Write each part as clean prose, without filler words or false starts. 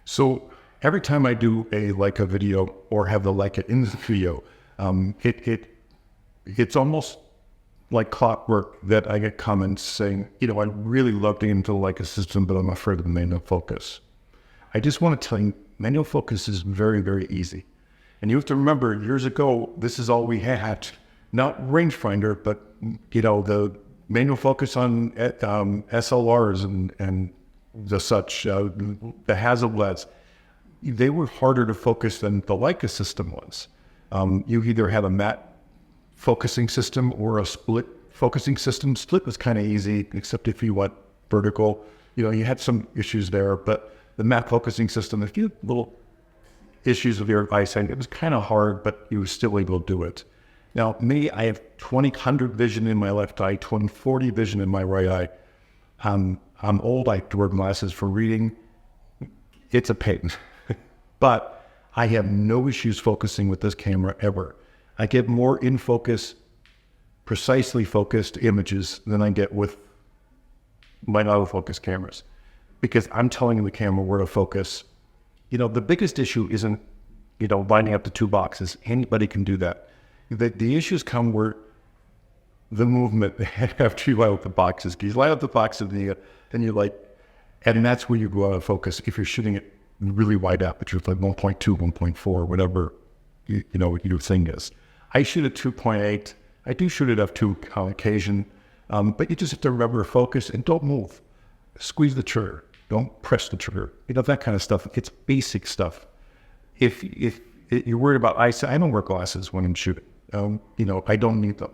So every time I do a Leica video or have the Leica in the video, it's almost like clockwork that I get comments saying, I'd really love to get into the Leica system, but I'm afraid of the manual focus. I just want to tell you, manual focus is very, very easy. And you have to remember, years ago, this is all we had. Not rangefinder, but, the manual focus on SLRs and the such, the Hasselblads, they were harder to focus than the Leica system was. You either had a matte focusing system or a split focusing system. Split was kind of easy, except if you went vertical. You had some issues there, but the matte focusing system, a few little issues with your eyesight, it was kind of hard, but you were still able to do it. Now, me, I have 20/100 vision in my left eye, 20/40 vision in my right eye. I'm old, I wear glasses for reading. It's a pain. But I have no issues focusing with this camera ever. I get more in focus, precisely focused images than I get with my autofocus cameras, because I'm telling the camera where to focus. The biggest issue isn't, lining up the two boxes. Anybody can do that. The issues come where the movement after you light up the boxes. Because you light up the boxes and you're like, and that's where you go out of focus. If you're shooting it really wide aperture, like 1.2, 1.4, whatever, your thing is. I shoot at 2.8. I do shoot it up to on occasion, but you just have to remember to focus and don't move. Squeeze the trigger. Don't press the trigger. That kind of stuff. It's basic stuff. If you're worried about eyesight, I don't wear glasses when I'm shooting. I don't need them.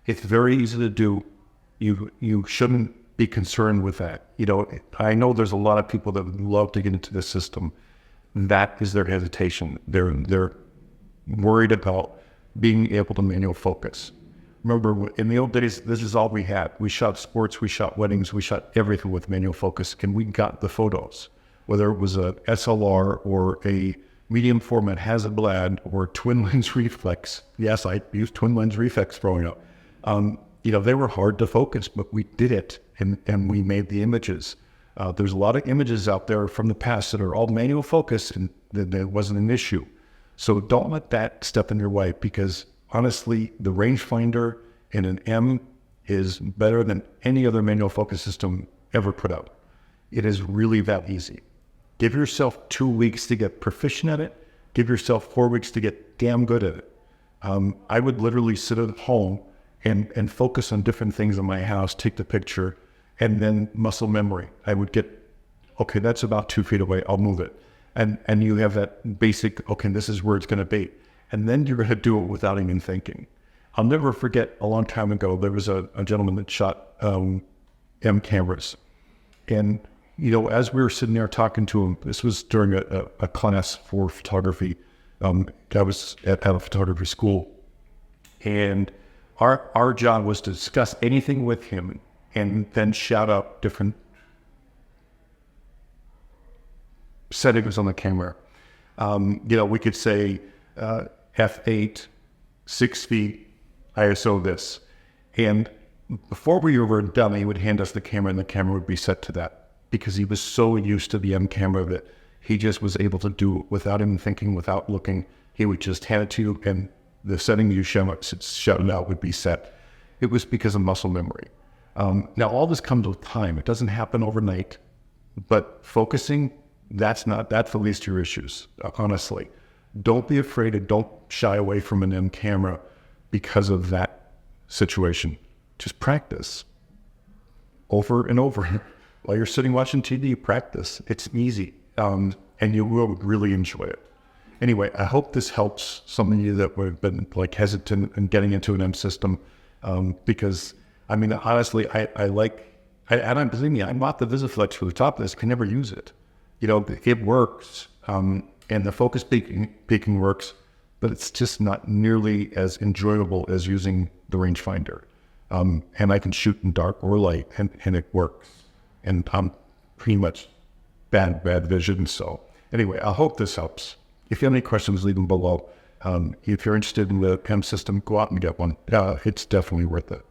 It's very easy to do. You shouldn't be concerned with that. I know there's a lot of people that would love to get into this system. That is their hesitation. They're worried about being able to manual focus. Remember, in the old days, this is all we had. We shot sports, we shot weddings, we shot everything with manual focus, and we got the photos. Whether it was a SLR or a medium format Hasselblad or twin lens reflex. Yes, I used twin lens reflex growing up. They were hard to focus, but we did it, and we made the images. There's a lot of images out there from the past that are all manual focus, and that wasn't an issue. So don't let that step in your way, because honestly, the rangefinder in an M is better than any other manual focus system ever put out. It is really that easy. Give yourself 2 weeks to get proficient at it. Give yourself 4 weeks to get damn good at it. I would literally sit at home and focus on different things in my house, take the picture, and then muscle memory. I would get, okay, that's about 2 feet away, I'll move it. And you have that basic, okay, this is where it's going to be. And then you're going to do it without even thinking. I'll never forget, a long time ago, there was a gentleman that shot M cameras. And, as we were sitting there talking to him, this was during a class for photography. I was at a photography school. And our job was to discuss anything with him and then shout out different settings on the camera. We could say f8, 6 feet, ISO this. And before we were done, he would hand us the camera, and the camera would be set to that, because he was so used to the M camera that he just was able to do it without even thinking, without looking. He would just hand it to you, and the setting you shouted out would be set. It was because of muscle memory. Now, all this comes with time. It doesn't happen overnight, but focusing, that's the least of your issues, honestly. Don't be afraid, and don't shy away from an M camera because of that situation. Just practice over and over. While you're sitting watching TV, practice. It's easy, and you will really enjoy it. Anyway, I hope this helps some of you that have been hesitant in getting into an M system, because, honestly, believe me, I bought the Visiflex for the top of this, can never use it. It works, and the focus peaking works, but it's just not nearly as enjoyable as using the rangefinder. And I can shoot in dark or light, and it works. And I'm pretty much bad vision. So anyway, I hope this helps. If you have any questions, leave them below. If you're interested in the M system, go out and get one. It's definitely worth it.